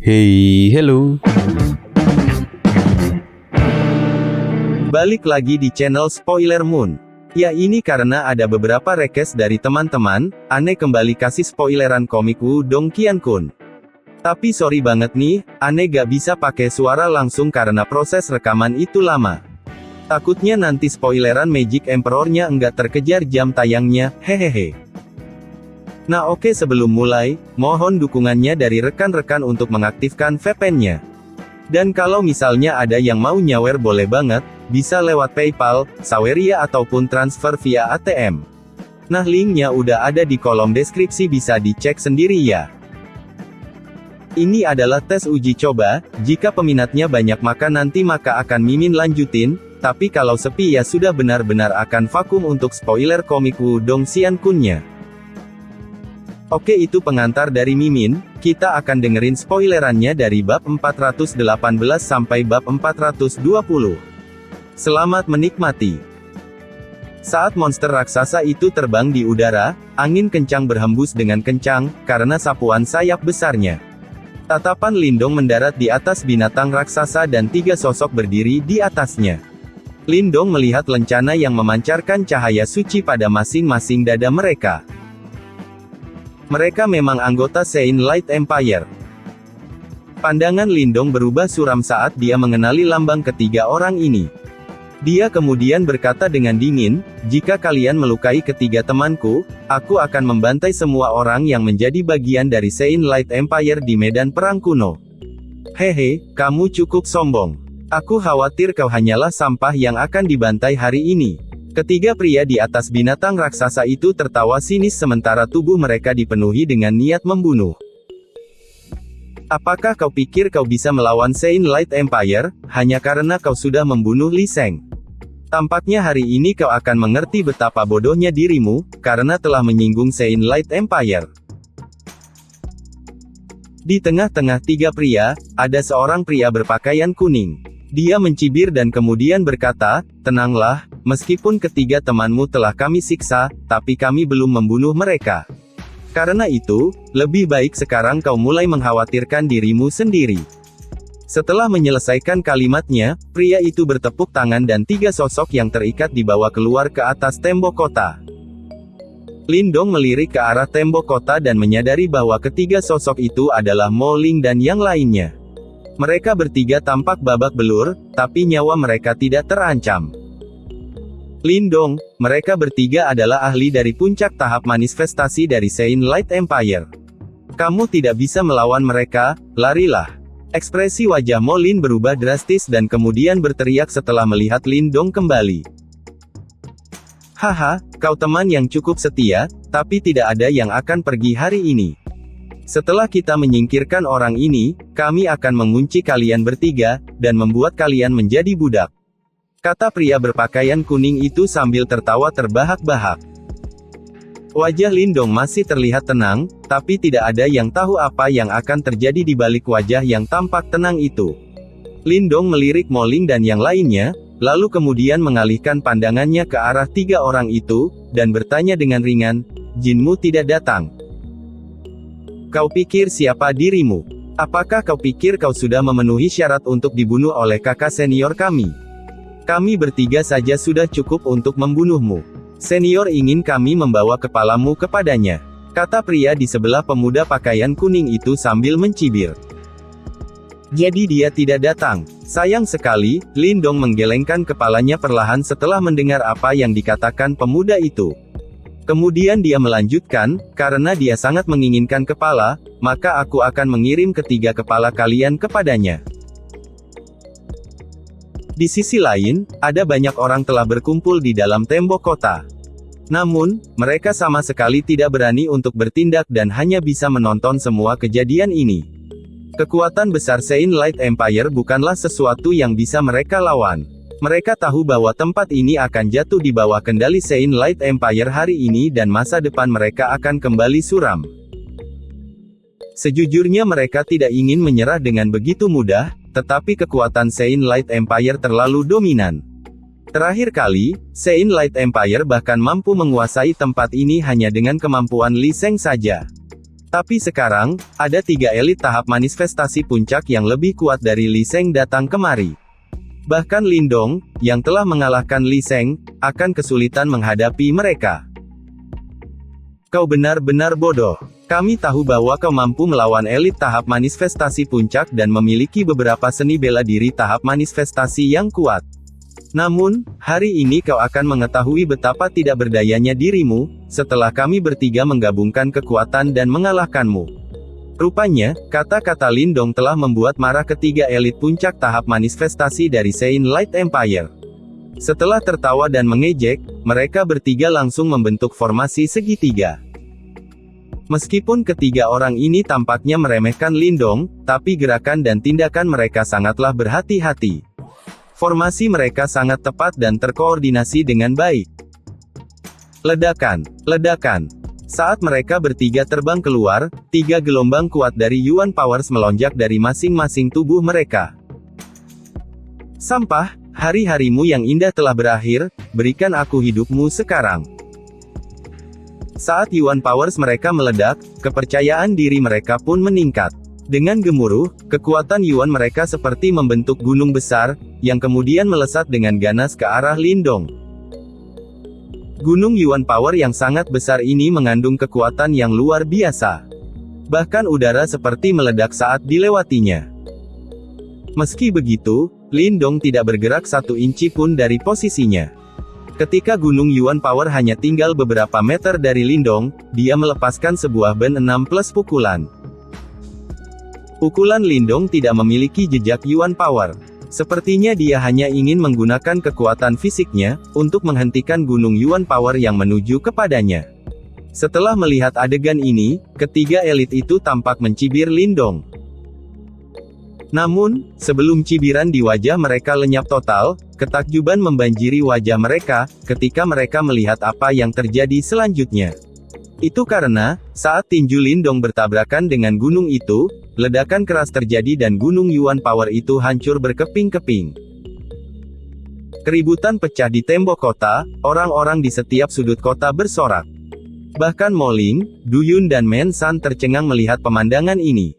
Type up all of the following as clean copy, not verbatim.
Hey, hello. Balik lagi di channel Spoiler Moon. Ya ini karena ada beberapa request dari teman-teman, Ane kembali kasih spoileran komik Wudong Qiankun. Tapi sorry banget nih, Ane gak bisa pakai suara langsung karena proses rekaman itu lama. Takutnya nanti spoileran Magic Emperor-nya enggak terkejar jam tayangnya, hehehe. Nah oke, sebelum mulai, mohon dukungannya dari rekan-rekan untuk mengaktifkan VPN-nya. Dan kalau misalnya ada yang mau nyawer boleh banget, bisa lewat PayPal, Saweria ataupun transfer via ATM. Nah linknya udah ada di kolom deskripsi, bisa dicek sendiri ya. Ini adalah tes uji coba, jika peminatnya banyak maka nanti akan Mimin lanjutin, tapi kalau sepi ya sudah benar-benar akan vakum untuk spoiler komik Wudong Qiankun-nya. Oke, itu pengantar dari Mimin, kita akan dengerin spoilerannya dari bab 418 sampai bab 420. Selamat menikmati. Saat monster raksasa itu terbang di udara, angin kencang berhembus dengan kencang, karena sapuan sayap besarnya. Tatapan Lindong mendarat di atas binatang raksasa dan 3 sosok berdiri di atasnya. Lindong melihat lencana yang memancarkan cahaya suci pada masing-masing dada mereka. Mereka memang anggota Saint Light Empire. Pandangan Lindong berubah suram saat dia mengenali lambang ketiga orang ini. Dia kemudian berkata dengan dingin, jika kalian melukai ketiga temanku, aku akan membantai semua orang yang menjadi bagian dari Saint Light Empire di medan perang kuno. Hehe, kamu cukup sombong. Aku khawatir kau hanyalah sampah yang akan dibantai hari ini. Ketiga pria di atas binatang raksasa itu tertawa sinis sementara tubuh mereka dipenuhi dengan niat membunuh. Apakah kau pikir kau bisa melawan Saint Light Empire, hanya karena kau sudah membunuh Li Sheng? Tampaknya hari ini kau akan mengerti betapa bodohnya dirimu, karena telah menyinggung Saint Light Empire. Di tengah-tengah 3 pria, ada seorang pria berpakaian kuning. Dia mencibir dan kemudian berkata, tenanglah, meskipun ketiga temanmu telah kami siksa, tapi kami belum membunuh mereka. Karena itu, lebih baik sekarang kau mulai mengkhawatirkan dirimu sendiri. Setelah menyelesaikan kalimatnya, pria itu bertepuk tangan dan 3 sosok yang terikat dibawa keluar ke atas tembok kota. Lindong melirik ke arah tembok kota dan menyadari bahwa ketiga sosok itu adalah Mo Ling dan yang lainnya. Mereka bertiga tampak babak belur, tapi nyawa mereka tidak terancam. Lindong, mereka bertiga adalah ahli dari puncak tahap manifestasi dari Saint Light Empire. Kamu tidak bisa melawan mereka, larilah. Ekspresi wajah Mo Lin berubah drastis dan kemudian berteriak setelah melihat Lindong kembali. Haha, kau teman yang cukup setia, tapi tidak ada yang akan pergi hari ini. Setelah kita menyingkirkan orang ini, kami akan mengunci kalian bertiga, dan membuat kalian menjadi budak. Kata pria berpakaian kuning itu sambil tertawa terbahak-bahak. Wajah Lindong masih terlihat tenang, tapi tidak ada yang tahu apa yang akan terjadi di balik wajah yang tampak tenang itu. Lindong melirik Mo Ling dan yang lainnya, lalu kemudian mengalihkan pandangannya ke arah 3 orang itu, dan bertanya dengan ringan, Jinmu tidak datang. Kau pikir siapa dirimu? Apakah kau pikir kau sudah memenuhi syarat untuk dibunuh oleh kakak senior kami? Kami bertiga saja sudah cukup untuk membunuhmu. Senior ingin kami membawa kepalamu kepadanya. Kata pria di sebelah pemuda pakaian kuning itu sambil mencibir. Jadi dia tidak datang. Sayang sekali, Lindong menggelengkan kepalanya perlahan setelah mendengar apa yang dikatakan pemuda itu. Kemudian dia melanjutkan, karena dia sangat menginginkan kepala, maka aku akan mengirim ketiga kepala kalian kepadanya. Di sisi lain, ada banyak orang telah berkumpul di dalam tembok kota. Namun, mereka sama sekali tidak berani untuk bertindak dan hanya bisa menonton semua kejadian ini. Kekuatan besar Saint Light Empire bukanlah sesuatu yang bisa mereka lawan. Mereka tahu bahwa tempat ini akan jatuh di bawah kendali Saint Light Empire hari ini dan masa depan mereka akan kembali suram. Sejujurnya mereka tidak ingin menyerah dengan begitu mudah, tetapi kekuatan Saint Light Empire terlalu dominan. Terakhir kali, Saint Light Empire bahkan mampu menguasai tempat ini hanya dengan kemampuan Li Sheng saja. Tapi sekarang, ada 3 elit tahap manifestasi puncak yang lebih kuat dari Lee Seng datang kemari. Bahkan Lindong, yang telah mengalahkan Lee Seng, akan kesulitan menghadapi mereka. Kau benar-benar bodoh. Kami tahu bahwa kau mampu melawan elit tahap manifestasi puncak dan memiliki beberapa seni bela diri tahap manifestasi yang kuat. Namun, hari ini kau akan mengetahui betapa tidak berdayanya dirimu, setelah kami bertiga menggabungkan kekuatan dan mengalahkanmu. Rupanya, kata-kata Lindong telah membuat marah ketiga elit puncak tahap manifestasi dari Sein Light Empire. Setelah tertawa dan mengejek, mereka bertiga langsung membentuk formasi segitiga. Meskipun ketiga orang ini tampaknya meremehkan Lindong, tapi gerakan dan tindakan mereka sangatlah berhati-hati. Formasi mereka sangat tepat dan terkoordinasi dengan baik. Ledakan, ledakan. Saat mereka bertiga terbang keluar, 3 gelombang kuat dari Yuan Powers melonjak dari masing-masing tubuh mereka. Sampah, hari-harimu yang indah telah berakhir, berikan aku hidupmu sekarang. Saat Yuan Powers mereka meledak, kepercayaan diri mereka pun meningkat. Dengan gemuruh, kekuatan Yuan mereka seperti membentuk gunung besar, yang kemudian melesat dengan ganas ke arah Lindong. Gunung Yuan Power yang sangat besar ini mengandung kekuatan yang luar biasa. Bahkan udara seperti meledak saat dilewatinya. Meski begitu, Lindong tidak bergerak 1 inci pun dari posisinya. Ketika Gunung Yuan Power hanya tinggal beberapa meter dari Lindong, dia melepaskan sebuah band 6+ pukulan. Pukulan Lindong tidak memiliki jejak Yuan Power. Sepertinya dia hanya ingin menggunakan kekuatan fisiknya, untuk menghentikan Gunung Yuan Power yang menuju kepadanya. Setelah melihat adegan ini, ketiga elit itu tampak mencibir Lindong. Namun, sebelum cibiran di wajah mereka lenyap total, ketakjuban membanjiri wajah mereka, ketika mereka melihat apa yang terjadi selanjutnya. Itu karena, saat tinju Lindong bertabrakan dengan gunung itu, ledakan keras terjadi dan Gunung Yuan Power itu hancur berkeping-keping. Keributan pecah di tembok kota, orang-orang di setiap sudut kota bersorak. Bahkan Moling, Duyun dan Men San tercengang melihat pemandangan ini.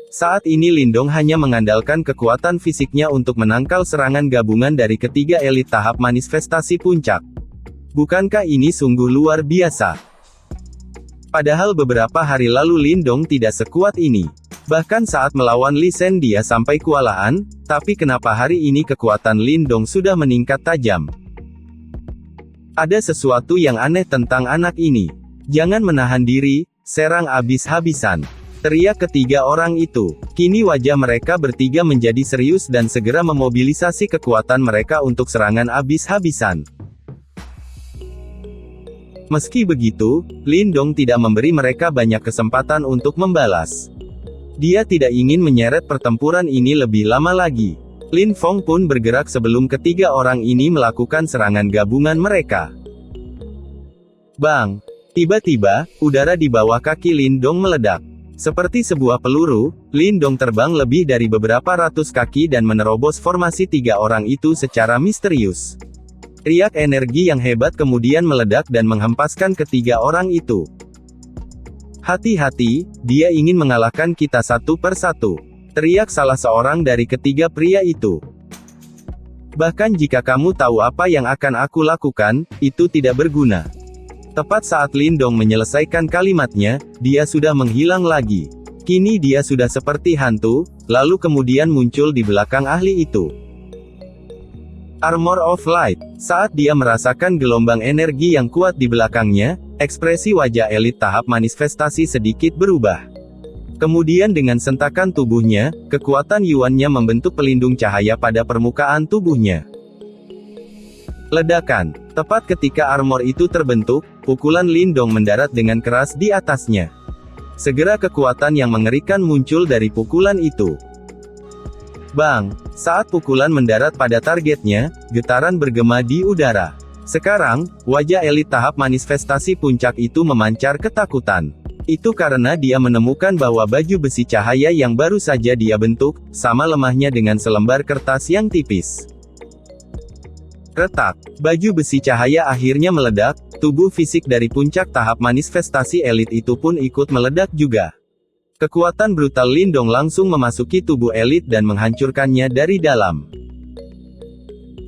Saat ini Lindong hanya mengandalkan kekuatan fisiknya untuk menangkal serangan gabungan dari ketiga elit tahap manifestasi puncak. Bukankah ini sungguh luar biasa? Padahal beberapa hari lalu Lindong tidak sekuat ini. Bahkan saat melawan Lee Sen dia sampai kewalahan, tapi kenapa hari ini kekuatan Lindong sudah meningkat tajam? Ada sesuatu yang aneh tentang anak ini. Jangan menahan diri, serang habis-habisan. Teriak ketiga orang itu. Kini wajah mereka bertiga menjadi serius dan segera memobilisasi kekuatan mereka untuk serangan habis-habisan. Meski begitu, Lindong tidak memberi mereka banyak kesempatan untuk membalas. Dia tidak ingin menyeret pertempuran ini lebih lama lagi. Lin Fong pun bergerak sebelum ketiga orang ini melakukan serangan gabungan mereka. Bang! Tiba-tiba, udara di bawah kaki Lindong meledak. Seperti sebuah peluru, Lindong terbang lebih dari beberapa ratus kaki dan menerobos formasi 3 orang itu secara misterius. Riak energi yang hebat kemudian meledak dan menghempaskan ketiga orang itu. Hati-hati, dia ingin mengalahkan kita satu per satu. Teriak salah seorang dari ketiga pria itu. Bahkan jika kamu tahu apa yang akan aku lakukan, itu tidak berguna. Tepat saat Lindong menyelesaikan kalimatnya, dia sudah menghilang lagi. Kini dia sudah seperti hantu, lalu kemudian muncul di belakang ahli itu. Armor of Light. Saat dia merasakan gelombang energi yang kuat di belakangnya, ekspresi wajah elit tahap manifestasi sedikit berubah. Kemudian dengan sentakan tubuhnya, kekuatan Yuan-nya membentuk pelindung cahaya pada permukaan tubuhnya. Ledakan. Tepat ketika armor itu terbentuk, pukulan Lindong mendarat dengan keras di atasnya. Segera kekuatan yang mengerikan muncul dari pukulan itu. Bang! Saat pukulan mendarat pada targetnya, getaran bergema di udara. Sekarang, wajah elit tahap manifestasi puncak itu memancar ketakutan. Itu karena dia menemukan bahwa baju besi cahaya yang baru saja dia bentuk, sama lemahnya dengan selembar kertas yang tipis. Retak. Baju besi cahaya akhirnya meledak, tubuh fisik dari puncak tahap manifestasi elit itu pun ikut meledak juga. Kekuatan brutal Lindong langsung memasuki tubuh elit dan menghancurkannya dari dalam.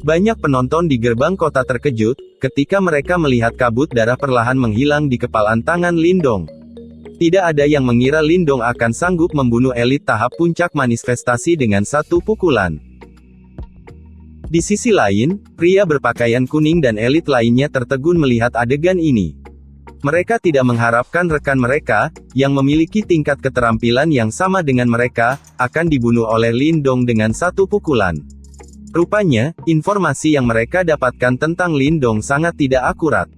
Banyak penonton di gerbang kota terkejut, ketika mereka melihat kabut darah perlahan menghilang di kepalan tangan Lindong. Tidak ada yang mengira Lindong akan sanggup membunuh elit tahap puncak manifestasi dengan satu pukulan. Di sisi lain, pria berpakaian kuning dan elit lainnya tertegun melihat adegan ini. Mereka tidak mengharapkan rekan mereka, yang memiliki tingkat keterampilan yang sama dengan mereka, akan dibunuh oleh Lindong dengan satu pukulan. Rupanya, informasi yang mereka dapatkan tentang Lindong sangat tidak akurat.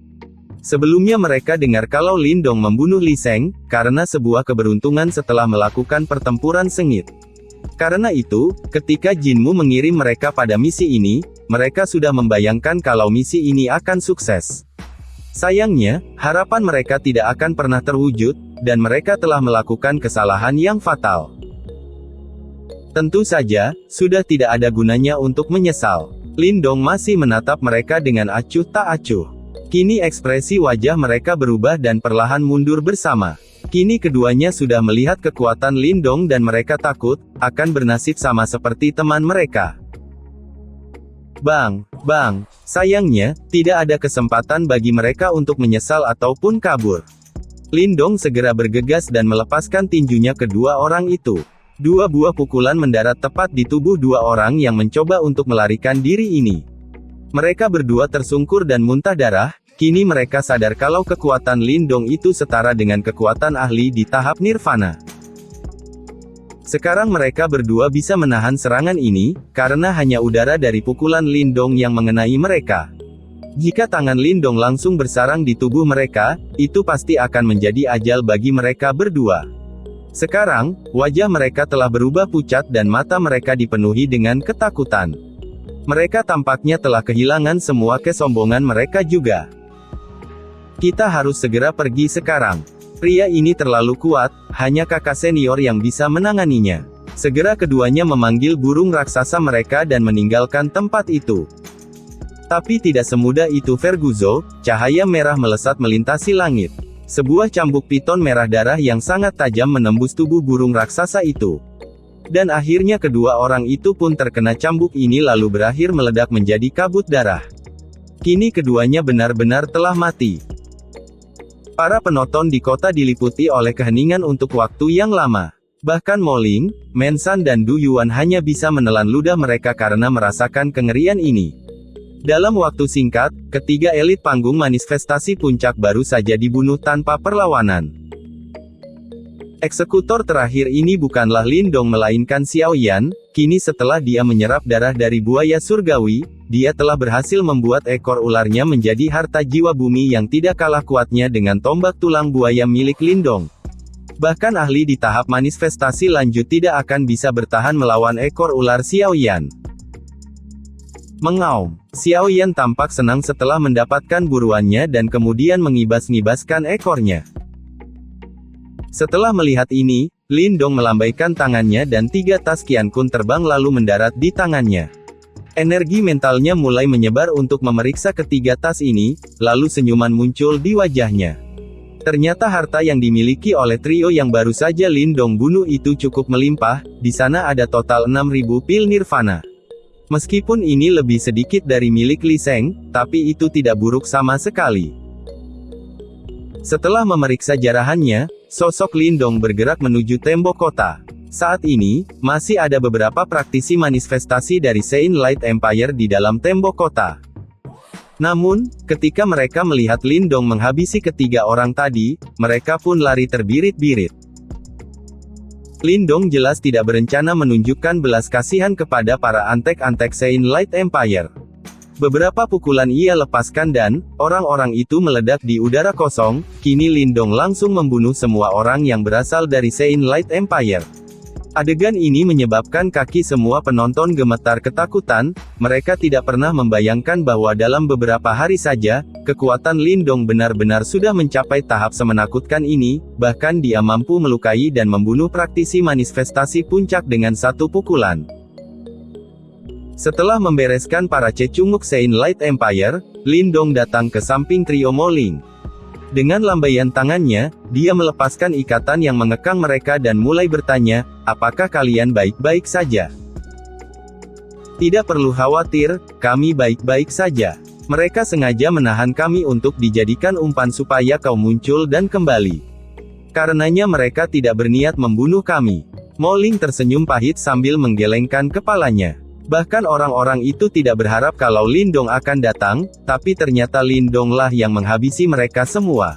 Sebelumnya mereka dengar kalau Lindong membunuh Li Sheng, karena sebuah keberuntungan setelah melakukan pertempuran sengit. Karena itu, ketika Jinmu mengirim mereka pada misi ini, mereka sudah membayangkan kalau misi ini akan sukses. Sayangnya, harapan mereka tidak akan pernah terwujud, dan mereka telah melakukan kesalahan yang fatal. Tentu saja, sudah tidak ada gunanya untuk menyesal. Lindong masih menatap mereka dengan acuh tak acuh. Kini ekspresi wajah mereka berubah dan perlahan mundur bersama. Kini keduanya sudah melihat kekuatan Lindong dan mereka takut, akan bernasib sama seperti teman mereka. Bang, sayangnya, tidak ada kesempatan bagi mereka untuk menyesal ataupun kabur. Lindong segera bergegas dan melepaskan tinjunya kedua orang itu. Dua buah pukulan mendarat tepat di tubuh dua orang yang mencoba untuk melarikan diri ini. Mereka berdua tersungkur dan muntah darah, kini mereka sadar kalau kekuatan Lindong itu setara dengan kekuatan ahli di tahap nirvana. Sekarang mereka berdua bisa menahan serangan ini, karena hanya udara dari pukulan Lindong yang mengenai mereka. Jika tangan Lindong langsung bersarang di tubuh mereka, itu pasti akan menjadi ajal bagi mereka berdua. Sekarang, wajah mereka telah berubah pucat dan mata mereka dipenuhi dengan ketakutan. Mereka tampaknya telah kehilangan semua kesombongan mereka juga. Kita harus segera pergi sekarang. Pria ini terlalu kuat, hanya kakak senior yang bisa menanganinya. Segera keduanya memanggil burung raksasa mereka dan meninggalkan tempat itu. Tapi tidak semudah itu Verguzo, cahaya merah melesat melintasi langit. Sebuah cambuk piton merah darah yang sangat tajam menembus tubuh burung raksasa itu. Dan akhirnya kedua orang itu pun terkena cambuk ini lalu berakhir meledak menjadi kabut darah. Kini keduanya benar-benar telah mati. Para penonton di kota diliputi oleh keheningan untuk waktu yang lama. Bahkan Moling, Mensan dan Du Yuan hanya bisa menelan ludah mereka karena merasakan kengerian ini. Dalam waktu singkat, ketiga elit panggung manifestasi puncak baru saja dibunuh tanpa perlawanan. Eksekutor terakhir ini bukanlah Lindong melainkan Xiao Yan, kini setelah dia menyerap darah dari buaya surgawi, dia telah berhasil membuat ekor ularnya menjadi harta jiwa bumi yang tidak kalah kuatnya dengan tombak tulang buaya milik Lindong. Bahkan ahli di tahap manifestasi lanjut tidak akan bisa bertahan melawan ekor ular Xiao Yan. Mengaum, Xiao Yan tampak senang setelah mendapatkan buruannya dan kemudian mengibas-ngibaskan ekornya. Setelah melihat ini, Lindong melambaikan tangannya dan 3 tas Qiankun terbang lalu mendarat di tangannya. Energi mentalnya mulai menyebar untuk memeriksa ketiga tas ini, lalu senyuman muncul di wajahnya. Ternyata harta yang dimiliki oleh trio yang baru saja Lindong bunuh itu cukup melimpah, di sana ada total 6.000 pil nirvana. Meskipun ini lebih sedikit dari milik Li Sheng, tapi itu tidak buruk sama sekali. Setelah memeriksa jarahannya, sosok Lindong bergerak menuju tembok kota. Saat ini, masih ada beberapa praktisi manifestasi dari Sein Light Empire di dalam tembok kota. Namun, ketika mereka melihat Lindong menghabisi ketiga orang tadi, mereka pun lari terbirit-birit. Lindong jelas tidak berencana menunjukkan belas kasihan kepada para antek-antek Sein Light Empire. Beberapa pukulan ia lepaskan dan, orang-orang itu meledak di udara kosong, kini Lindong langsung membunuh semua orang yang berasal dari Sein Light Empire. Adegan ini menyebabkan kaki semua penonton gemetar ketakutan, mereka tidak pernah membayangkan bahwa dalam beberapa hari saja, kekuatan Lindong benar-benar sudah mencapai tahap semenakutkan ini, bahkan dia mampu melukai dan membunuh praktisi manifestasi puncak dengan satu pukulan. Setelah membereskan para cecunguk Sein Light Empire, Lindong datang ke samping trio Moling. Dengan lambaian tangannya, dia melepaskan ikatan yang mengekang mereka dan mulai bertanya, apakah kalian baik-baik saja? Tidak perlu khawatir, kami baik-baik saja. Mereka sengaja menahan kami untuk dijadikan umpan supaya kau muncul dan kembali. Karenanya mereka tidak berniat membunuh kami. Moling tersenyum pahit sambil menggelengkan kepalanya. Bahkan orang-orang itu tidak berharap kalau Lindong akan datang, tapi ternyata Lindonglah yang menghabisi mereka semua.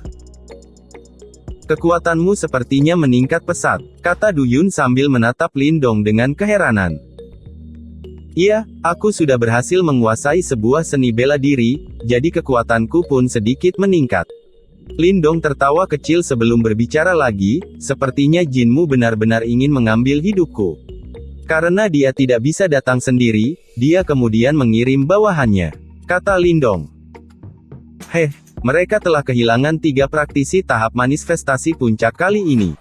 Kekuatanmu sepertinya meningkat pesat, kata Duyun sambil menatap Lindong dengan keheranan. Iya, aku sudah berhasil menguasai sebuah seni bela diri, jadi kekuatanku pun sedikit meningkat. Lindong tertawa kecil sebelum berbicara lagi, sepertinya jinmu benar-benar ingin mengambil hidupku. Karena dia tidak bisa datang sendiri, dia kemudian mengirim bawahannya, kata Lindong. Mereka telah kehilangan 3 praktisi tahap manifestasi puncak kali ini.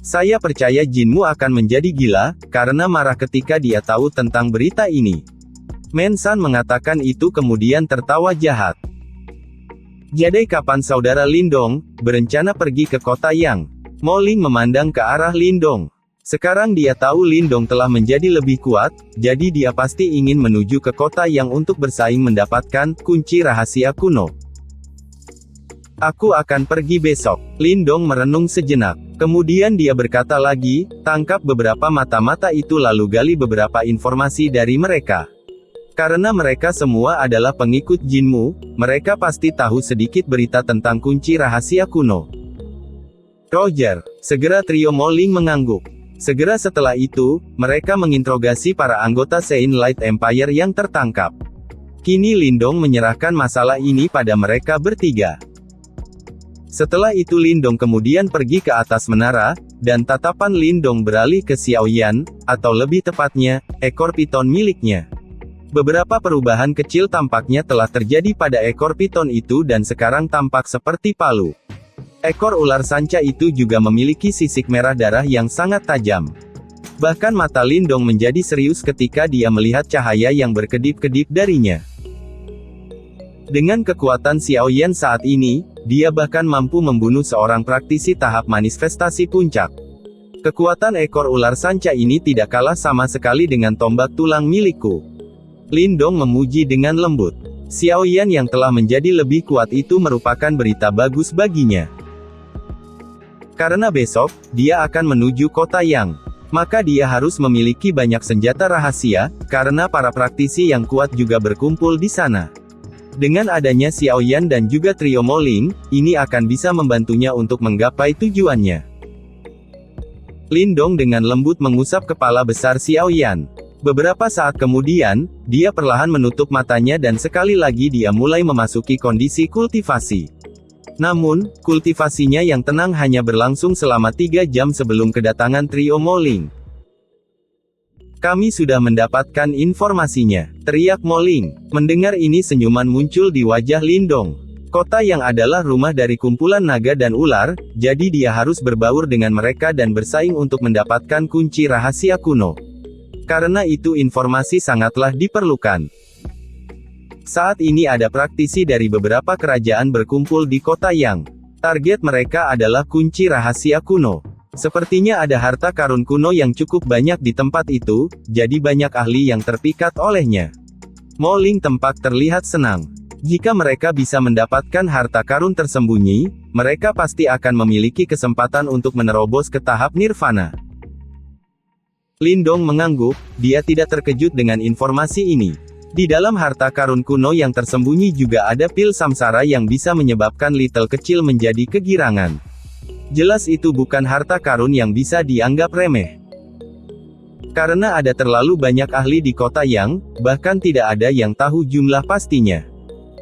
Saya percaya jinmu akan menjadi gila, karena marah ketika dia tahu tentang berita ini. Mensan mengatakan itu kemudian tertawa jahat. Jadi kapan saudara Lindong berencana pergi ke kota Yang? Moling memandang ke arah Lindong. Sekarang dia tahu Lindong telah menjadi lebih kuat, jadi dia pasti ingin menuju ke kota Yang untuk bersaing mendapatkan kunci rahasia kuno. Aku akan pergi besok. Lindong merenung sejenak. Kemudian dia berkata lagi, tangkap beberapa mata-mata itu lalu gali beberapa informasi dari mereka. Karena mereka semua adalah pengikut jinmu, mereka pasti tahu sedikit berita tentang kunci rahasia kuno. Roger, segera trio Moling mengangguk. Segera setelah itu, mereka menginterogasi para anggota Sein Light Empire yang tertangkap. Kini Lindong menyerahkan masalah ini pada mereka bertiga. Setelah itu Lindong kemudian pergi ke atas menara, dan tatapan Lindong beralih ke Xiaoyan, atau lebih tepatnya, ekor piton miliknya. Beberapa perubahan kecil tampaknya telah terjadi pada ekor piton itu dan sekarang tampak seperti palu. Ekor ular sanca itu juga memiliki sisik merah darah yang sangat tajam. Bahkan mata Lindong menjadi serius ketika dia melihat cahaya yang berkedip-kedip darinya. Dengan kekuatan Xiaoyan saat ini, dia bahkan mampu membunuh seorang praktisi tahap manifestasi puncak. Kekuatan ekor ular sanca ini tidak kalah sama sekali dengan tombak tulang milikku. Lindong memuji dengan lembut. Xiaoyan yang telah menjadi lebih kuat itu merupakan berita bagus baginya. Karena besok, dia akan menuju kota Yang. Maka dia harus memiliki banyak senjata rahasia, karena para praktisi yang kuat juga berkumpul di sana. Dengan adanya Xiaoyan dan juga trio Moling, ini akan bisa membantunya untuk menggapai tujuannya. Lindong dengan lembut mengusap kepala besar Xiaoyan. Beberapa saat kemudian, dia perlahan menutup matanya dan sekali lagi dia mulai memasuki kondisi kultivasi. Namun, kultivasinya yang tenang hanya berlangsung selama 3 jam sebelum kedatangan trio Moling. Kami sudah mendapatkan informasinya, teriak Moling. Mendengar ini senyuman muncul di wajah Lindong. Kota Yang adalah rumah dari kumpulan naga dan ular, jadi dia harus berbaur dengan mereka dan bersaing untuk mendapatkan kunci rahasia kuno. Karena itu informasi sangatlah diperlukan. Saat ini ada praktisi dari beberapa kerajaan berkumpul di kota Yang. Target mereka adalah kunci rahasia kuno. Sepertinya ada harta karun kuno yang cukup banyak di tempat itu, jadi banyak ahli yang terpikat olehnya. Moling tampak terlihat senang. Jika mereka bisa mendapatkan harta karun tersembunyi, mereka pasti akan memiliki kesempatan untuk menerobos ke tahap nirvana. Lindong mengangguk, dia tidak terkejut dengan informasi ini. Di dalam harta karun kuno yang tersembunyi juga ada pil samsara yang bisa menyebabkan Little kecil menjadi kegirangan. Jelas itu bukan harta karun yang bisa dianggap remeh. Karena ada terlalu banyak ahli di kota Yang, bahkan tidak ada yang tahu jumlah pastinya.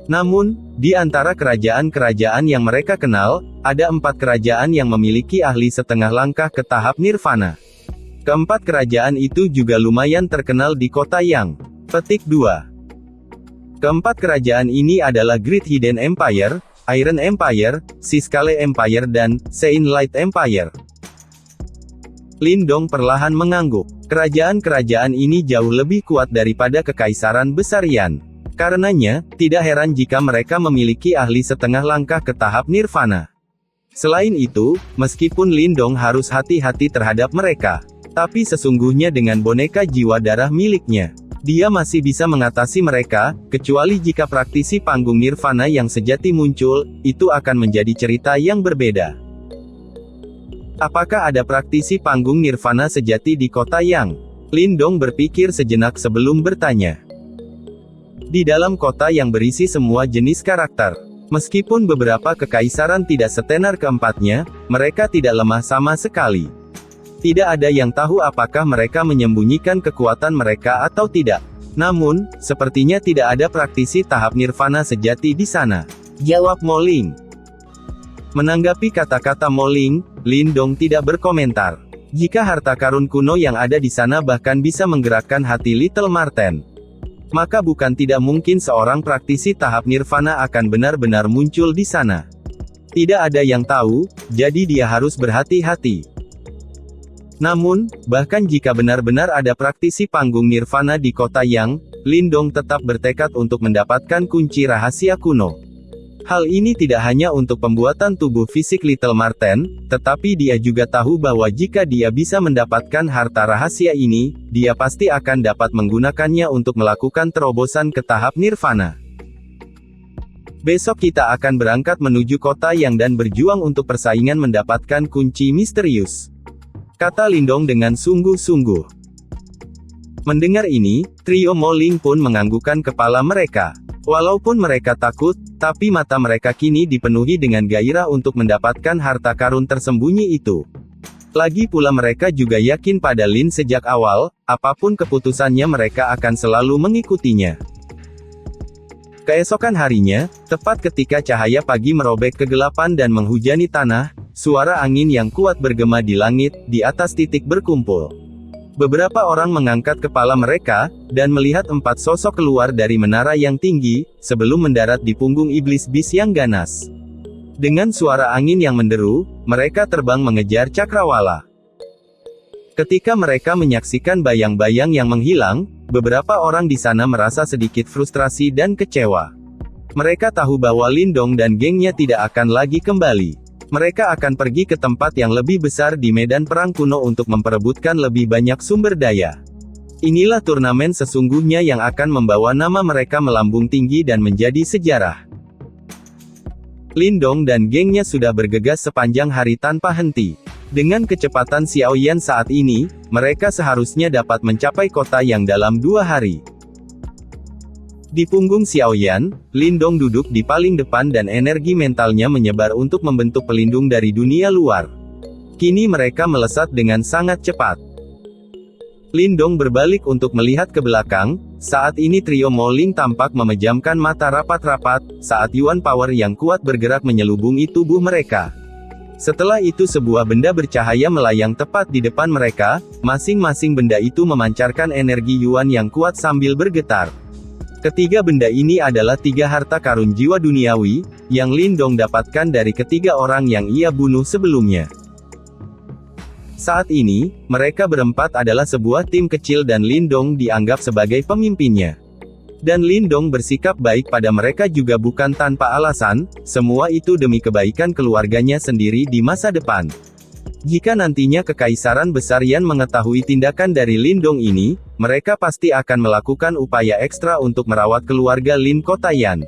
Namun, di antara kerajaan-kerajaan yang mereka kenal, ada 4 kerajaan yang memiliki ahli setengah langkah ke tahap nirvana. Keempat kerajaan itu juga lumayan terkenal di kota Yang. Petik 2. Keempat kerajaan ini adalah Great Hidden Empire, Iron Empire, Siskale Empire dan Sein Light Empire. Lindong perlahan mengangguk. Kerajaan-kerajaan ini jauh lebih kuat daripada Kekaisaran Besar Yan. Karenanya, tidak heran jika mereka memiliki ahli setengah langkah ke tahap nirvana. Selain itu, meskipun Lindong harus hati-hati terhadap mereka, tapi sesungguhnya dengan boneka jiwa darah miliknya, dia masih bisa mengatasi mereka, kecuali jika praktisi panggung nirvana yang sejati muncul, itu akan menjadi cerita yang berbeda. Apakah ada praktisi panggung nirvana sejati di kota Yang? Lindong berpikir sejenak sebelum bertanya. Di dalam kota yang berisi semua jenis karakter, meskipun beberapa kekaisaran tidak setenar keempatnya, mereka tidak lemah sama sekali. Tidak ada yang tahu apakah mereka menyembunyikan kekuatan mereka atau tidak. Namun, sepertinya tidak ada praktisi tahap nirvana sejati di sana, jawab Mo Ling. Menanggapi kata-kata Mo Ling, Lindong tidak berkomentar. Jika harta karun kuno yang ada di sana bahkan bisa menggerakkan hati Little Marten, maka bukan tidak mungkin seorang praktisi tahap nirvana akan benar-benar muncul di sana. Tidak ada yang tahu, jadi dia harus berhati-hati. Namun, bahkan jika benar-benar ada praktisi panggung nirvana di kota Yang, Lindong tetap bertekad untuk mendapatkan kunci rahasia kuno. Hal ini tidak hanya untuk pembuatan tubuh fisik Little Marten, tetapi dia juga tahu bahwa jika dia bisa mendapatkan harta rahasia ini, dia pasti akan dapat menggunakannya untuk melakukan terobosan ke tahap nirvana. Besok kita akan berangkat menuju kota Yang dan berjuang untuk persaingan mendapatkan kunci misterius, kata Lindong dengan sungguh-sungguh. Mendengar ini, trio Mo Ling pun menganggukkan kepala mereka. Walaupun mereka takut, tapi mata mereka kini dipenuhi dengan gairah untuk mendapatkan harta karun tersembunyi itu. Lagi pula mereka juga yakin pada Lin sejak awal, apapun keputusannya mereka akan selalu mengikutinya. Keesokan harinya, tepat ketika cahaya pagi merobek kegelapan dan menghujani tanah, suara angin yang kuat bergema di langit, di atas titik berkumpul. Beberapa orang mengangkat kepala mereka, dan melihat 4 sosok keluar dari menara yang tinggi, sebelum mendarat di punggung iblis bis yang ganas. Dengan suara angin yang menderu, mereka terbang mengejar cakrawala. Ketika mereka menyaksikan bayang-bayang yang menghilang, beberapa orang di sana merasa sedikit frustrasi dan kecewa. Mereka tahu bahwa Lindong dan gengnya tidak akan lagi kembali. Mereka akan pergi ke tempat yang lebih besar di medan perang kuno untuk memperebutkan lebih banyak sumber daya. Inilah turnamen sesungguhnya yang akan membawa nama mereka melambung tinggi dan menjadi sejarah. Lindong dan gengnya sudah bergegas sepanjang hari tanpa henti. Dengan kecepatan Xiaoyan saat ini, mereka seharusnya dapat mencapai kota Yang dalam 2 hari. Di punggung Xiaoyan, Lindong duduk di paling depan dan energi mentalnya menyebar untuk membentuk pelindung dari dunia luar. Kini mereka melesat dengan sangat cepat. Lindong berbalik untuk melihat ke belakang. Saat ini trio Mo Ling tampak memejamkan mata rapat-rapat, saat Yuan Power yang kuat bergerak menyelubungi tubuh mereka. Setelah itu sebuah benda bercahaya melayang tepat di depan mereka, masing-masing benda itu memancarkan energi Yuan yang kuat sambil bergetar. Ketiga benda ini adalah 3 harta karun jiwa duniawi, yang Lindong dapatkan dari ketiga orang yang ia bunuh sebelumnya. Saat ini, mereka berempat adalah sebuah tim kecil dan Lindong dianggap sebagai pemimpinnya. Dan Lindong bersikap baik pada mereka juga bukan tanpa alasan, semua itu demi kebaikan keluarganya sendiri di masa depan. Jika nantinya Kekaisaran Besar Yan mengetahui tindakan dari Lindong ini, mereka pasti akan melakukan upaya ekstra untuk merawat keluarga Lin Kota Yan.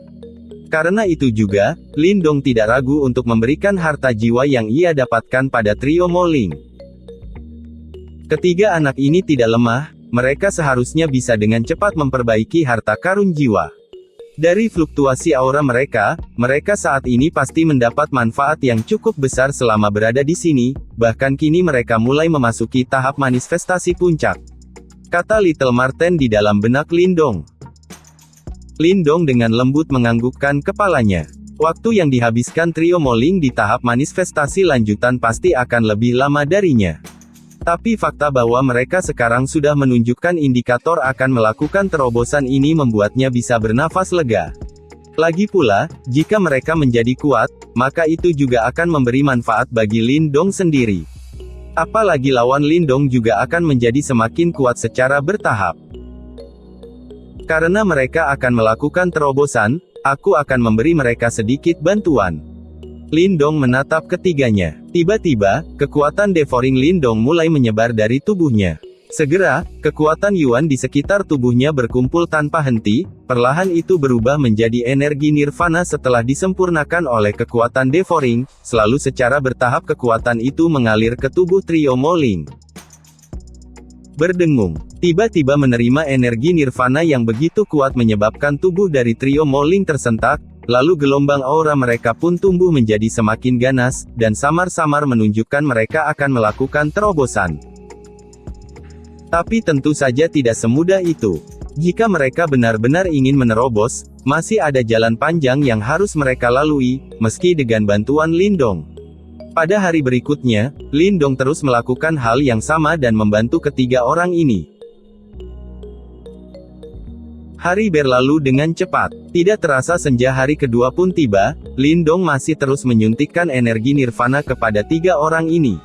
Karena itu juga, Lindong tidak ragu untuk memberikan harta jiwa yang ia dapatkan pada trio Mo Ling. Ketiga anak ini tidak lemah, mereka seharusnya bisa dengan cepat memperbaiki harta karun jiwa. Dari fluktuasi aura mereka saat ini pasti mendapat manfaat yang cukup besar selama berada di sini, bahkan kini mereka mulai memasuki tahap manifestasi puncak, kata Little Marten di dalam benak Lindong. Lindong dengan lembut menganggukkan kepalanya. Waktu yang dihabiskan trio Mo Ling di tahap manifestasi lanjutan pasti akan lebih lama darinya. Tapi fakta bahwa mereka sekarang sudah menunjukkan indikator akan melakukan terobosan ini membuatnya bisa bernafas lega. Lagi pula, jika mereka menjadi kuat, maka itu juga akan memberi manfaat bagi Lindong sendiri. Apalagi lawan Lindong juga akan menjadi semakin kuat secara bertahap. Karena mereka akan melakukan terobosan, aku akan memberi mereka sedikit bantuan. Lindong menatap ketiganya. Tiba-tiba, kekuatan devouring Lindong mulai menyebar dari tubuhnya. Segera, kekuatan Yuan di sekitar tubuhnya berkumpul tanpa henti, perlahan itu berubah menjadi energi nirvana setelah disempurnakan oleh kekuatan devouring, selalu secara bertahap kekuatan itu mengalir ke tubuh trio Moling. Berdengung, tiba-tiba menerima energi nirvana yang begitu kuat menyebabkan tubuh dari trio Moling tersentak, lalu gelombang aura mereka pun tumbuh menjadi semakin ganas, dan samar-samar menunjukkan mereka akan melakukan terobosan. Tapi tentu saja tidak semudah itu. Jika mereka benar-benar ingin menerobos, masih ada jalan panjang yang harus mereka lalui, meski dengan bantuan Lindong. Pada hari berikutnya, Lindong terus melakukan hal yang sama dan membantu ketiga orang ini. Hari berlalu dengan cepat. Tidak terasa senja hari kedua pun tiba, Lindong masih terus menyuntikkan energi nirvana kepada tiga orang ini.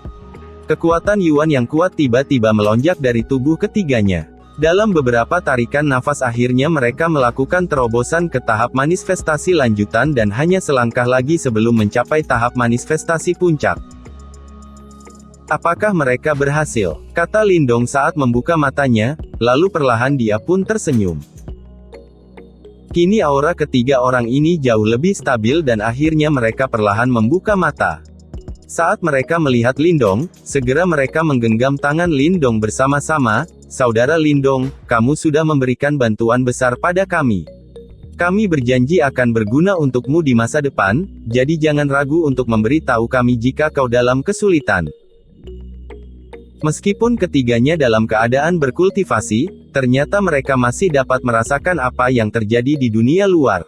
Kekuatan Yuan yang kuat tiba-tiba melonjak dari tubuh ketiganya. Dalam beberapa tarikan nafas akhirnya mereka melakukan terobosan ke tahap manifestasi lanjutan dan hanya selangkah lagi sebelum mencapai tahap manifestasi puncak. Apakah mereka berhasil? Kata Lindong saat membuka matanya, lalu perlahan dia pun tersenyum. Kini aura ketiga orang ini jauh lebih stabil dan akhirnya mereka perlahan membuka mata. Saat mereka melihat Lindong, segera mereka menggenggam tangan Lindong bersama-sama. Saudara Lindong, kamu sudah memberikan bantuan besar pada kami. Kami berjanji akan berguna untukmu di masa depan, jadi jangan ragu untuk memberi tahu kami jika kau dalam kesulitan. Meskipun ketiganya dalam keadaan berkultivasi, ternyata mereka masih dapat merasakan apa yang terjadi di dunia luar.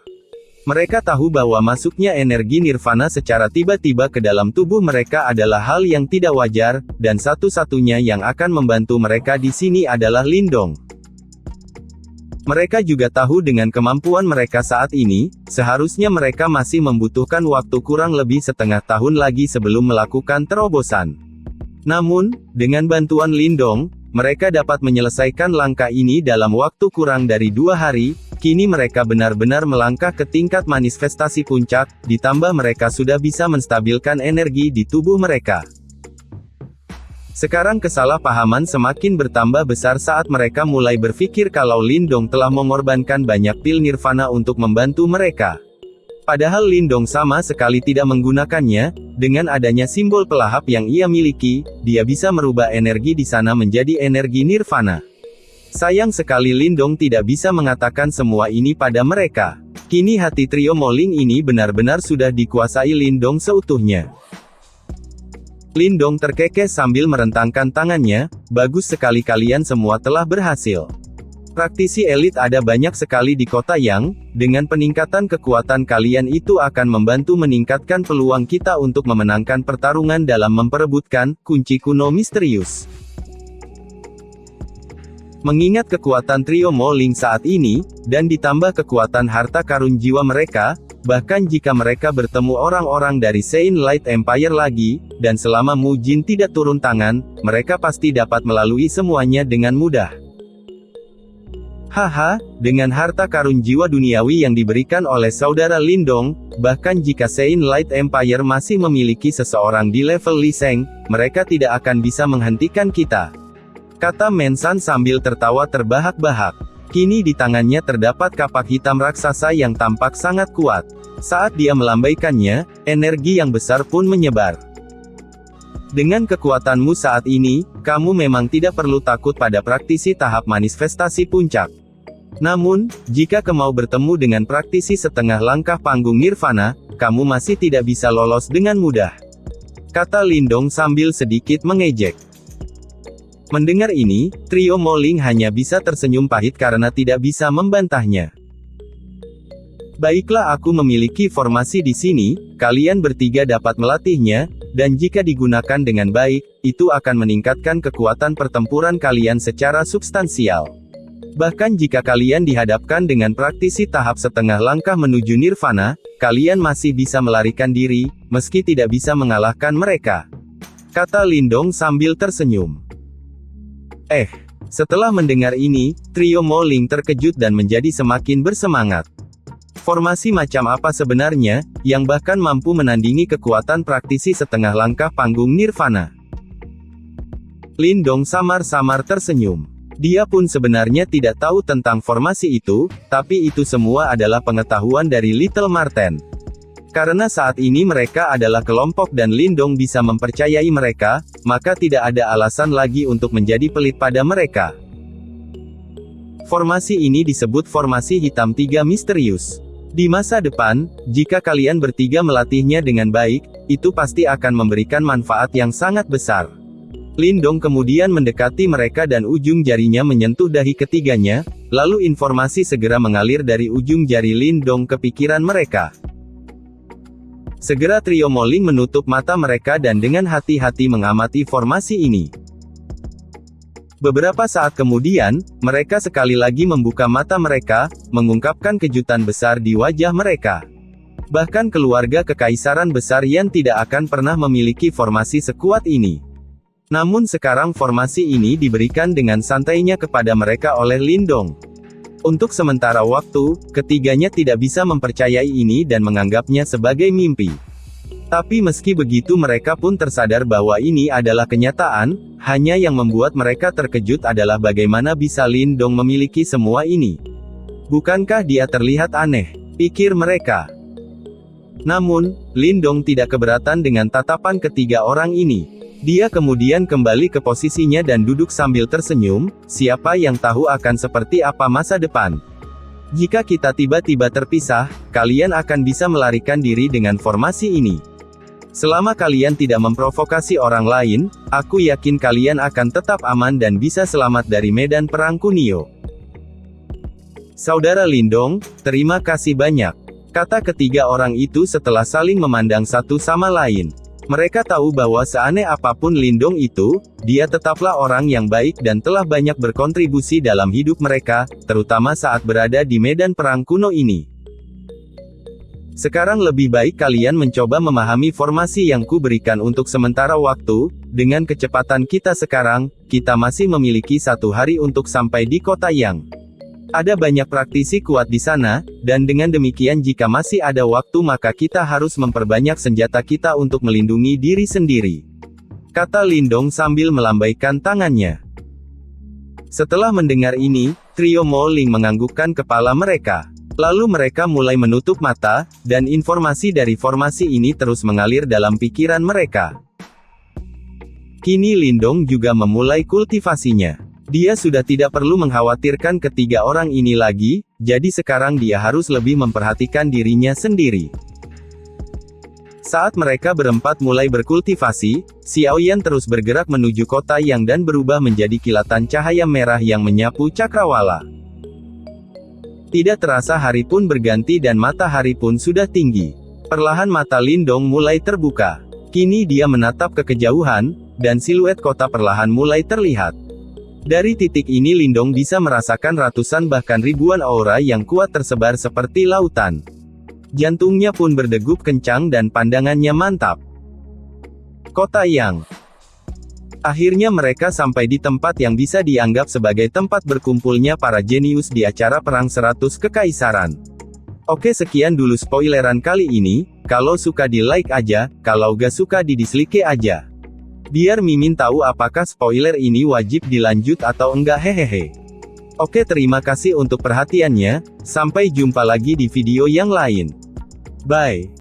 Mereka tahu bahwa masuknya energi nirvana secara tiba-tiba ke dalam tubuh mereka adalah hal yang tidak wajar, dan satu-satunya yang akan membantu mereka di sini adalah Lindong. Mereka juga tahu dengan kemampuan mereka saat ini, seharusnya mereka masih membutuhkan waktu kurang lebih setengah tahun lagi sebelum melakukan terobosan. Namun, dengan bantuan Lindong, mereka dapat menyelesaikan langkah ini dalam waktu kurang dari 2 hari. Kini mereka benar-benar melangkah ke tingkat manifestasi puncak, ditambah mereka sudah bisa menstabilkan energi di tubuh mereka. Sekarang kesalahpahaman semakin bertambah besar saat mereka mulai berpikir kalau Lindong telah mengorbankan banyak pil nirvana untuk membantu mereka. Padahal Lindong sama sekali tidak menggunakannya, dengan adanya simbol pelahap yang ia miliki, dia bisa merubah energi di sana menjadi energi nirvana. Sayang sekali Lindong tidak bisa mengatakan semua ini pada mereka. Kini hati trio Moling ini benar-benar sudah dikuasai Lindong seutuhnya. Lindong terkekeh sambil merentangkan tangannya, bagus sekali kalian semua telah berhasil. Praktisi elit ada banyak sekali di kota Yang, dengan peningkatan kekuatan kalian itu akan membantu meningkatkan peluang kita untuk memenangkan pertarungan dalam memperebutkan kunci kuno misterius. Mengingat kekuatan trio Moling saat ini, dan ditambah kekuatan harta karun jiwa mereka, bahkan jika mereka bertemu orang-orang dari Saint Light Empire lagi, dan selama Mu Jin tidak turun tangan, mereka pasti dapat melalui semuanya dengan mudah. Haha, dengan harta karun jiwa duniawi yang diberikan oleh saudara Lindong, bahkan jika Saint Light Empire masih memiliki seseorang di level Li Sheng, mereka tidak akan bisa menghentikan kita. Kata Mensan sambil tertawa terbahak-bahak. Kini di tangannya terdapat kapak hitam raksasa yang tampak sangat kuat. Saat dia melambaikannya, energi yang besar pun menyebar. Dengan kekuatanmu saat ini, kamu memang tidak perlu takut pada praktisi tahap manifestasi puncak. Namun, jika kamu bertemu dengan praktisi setengah langkah panggung nirvana, kamu masih tidak bisa lolos dengan mudah. Kata Lindong sambil sedikit mengejek. Mendengar ini, trio Moling hanya bisa tersenyum pahit karena tidak bisa membantahnya. Baiklah, aku memiliki formasi di sini, kalian bertiga dapat melatihnya, dan jika digunakan dengan baik, itu akan meningkatkan kekuatan pertempuran kalian secara substansial. Bahkan jika kalian dihadapkan dengan praktisi tahap setengah langkah menuju nirvana, kalian masih bisa melarikan diri, meski tidak bisa mengalahkan mereka. kata Lindong sambil tersenyum. Setelah mendengar ini, trio Mo Ling terkejut dan menjadi semakin bersemangat. Formasi macam apa sebenarnya, yang bahkan mampu menandingi kekuatan praktisi setengah langkah panggung Nirvana? Lindong samar-samar tersenyum. Dia pun sebenarnya tidak tahu tentang formasi itu, tapi itu semua adalah pengetahuan dari Little Marten. Karena saat ini mereka adalah kelompok dan Lindong bisa mempercayai mereka, maka tidak ada alasan lagi untuk menjadi pelit pada mereka. Formasi ini disebut formasi hitam tiga misterius. Di masa depan, jika kalian bertiga melatihnya dengan baik, itu pasti akan memberikan manfaat yang sangat besar. Lindong kemudian mendekati mereka dan ujung jarinya menyentuh dahi ketiganya, lalu informasi segera mengalir dari ujung jari Lindong ke pikiran mereka. Segera trio Mo Ling menutup mata mereka dan dengan hati-hati mengamati formasi ini. Beberapa saat kemudian, mereka sekali lagi membuka mata mereka, mengungkapkan kejutan besar di wajah mereka. Bahkan keluarga kekaisaran besar Yan tidak akan pernah memiliki formasi sekuat ini. Namun sekarang formasi ini diberikan dengan santainya kepada mereka oleh Lindong. Untuk sementara waktu, ketiganya tidak bisa mempercayai ini dan menganggapnya sebagai mimpi. Tapi meski begitu mereka pun tersadar bahwa ini adalah kenyataan, hanya yang membuat mereka terkejut adalah bagaimana bisa Lindong memiliki semua ini. Bukankah dia terlihat aneh? Pikir mereka. Namun, Lindong tidak keberatan dengan tatapan ketiga orang ini. Dia kemudian kembali ke posisinya dan duduk sambil tersenyum, siapa yang tahu akan seperti apa masa depan. Jika kita tiba-tiba terpisah, kalian akan bisa melarikan diri dengan formasi ini. Selama kalian tidak memprovokasi orang lain, aku yakin kalian akan tetap aman dan bisa selamat dari medan perang Kunio. Saudara Lindong, terima kasih banyak, kata ketiga orang itu setelah saling memandang satu sama lain. Mereka tahu bahwa seaneh apapun Lindong itu, dia tetaplah orang yang baik dan telah banyak berkontribusi dalam hidup mereka, terutama saat berada di medan perang kuno ini. Sekarang lebih baik kalian mencoba memahami formasi yang ku berikan untuk sementara waktu. Dengan kecepatan kita sekarang, kita masih memiliki 1 hari untuk sampai di kota Yang. Ada banyak praktisi kuat di sana, dan dengan demikian jika masih ada waktu maka kita harus memperbanyak senjata kita untuk melindungi diri sendiri, kata Lindong sambil melambaikan tangannya. Setelah mendengar ini, trio Mo Ling menganggukkan kepala mereka. Lalu mereka mulai menutup mata, dan informasi dari formasi ini terus mengalir dalam pikiran mereka. Kini Lindong juga memulai kultivasinya. Dia sudah tidak perlu mengkhawatirkan ketiga orang ini lagi, jadi sekarang dia harus lebih memperhatikan dirinya sendiri. Saat mereka berempat mulai berkultivasi, Xiaoyan terus bergerak menuju kota Yang dan berubah menjadi kilatan cahaya merah yang menyapu cakrawala. Tidak terasa hari pun berganti dan matahari pun sudah tinggi. Perlahan mata Lindong mulai terbuka. Kini dia menatap ke kejauhan, dan siluet kota perlahan mulai terlihat. Dari titik ini Lindong bisa merasakan ratusan bahkan ribuan aura yang kuat tersebar seperti lautan. Jantungnya pun berdegup kencang dan pandangannya mantap. Kota Yang. Akhirnya mereka sampai di tempat yang bisa dianggap sebagai tempat berkumpulnya para jenius di acara Perang 100 Kekaisaran. Oke, sekian dulu spoileran kali ini. Kalau suka di like aja, kalau gak suka di dislike aja. Biar Mimin tahu apakah spoiler ini wajib dilanjut atau enggak, hehehe. Oke, terima kasih untuk perhatiannya. Sampai jumpa lagi di video yang lain. Bye.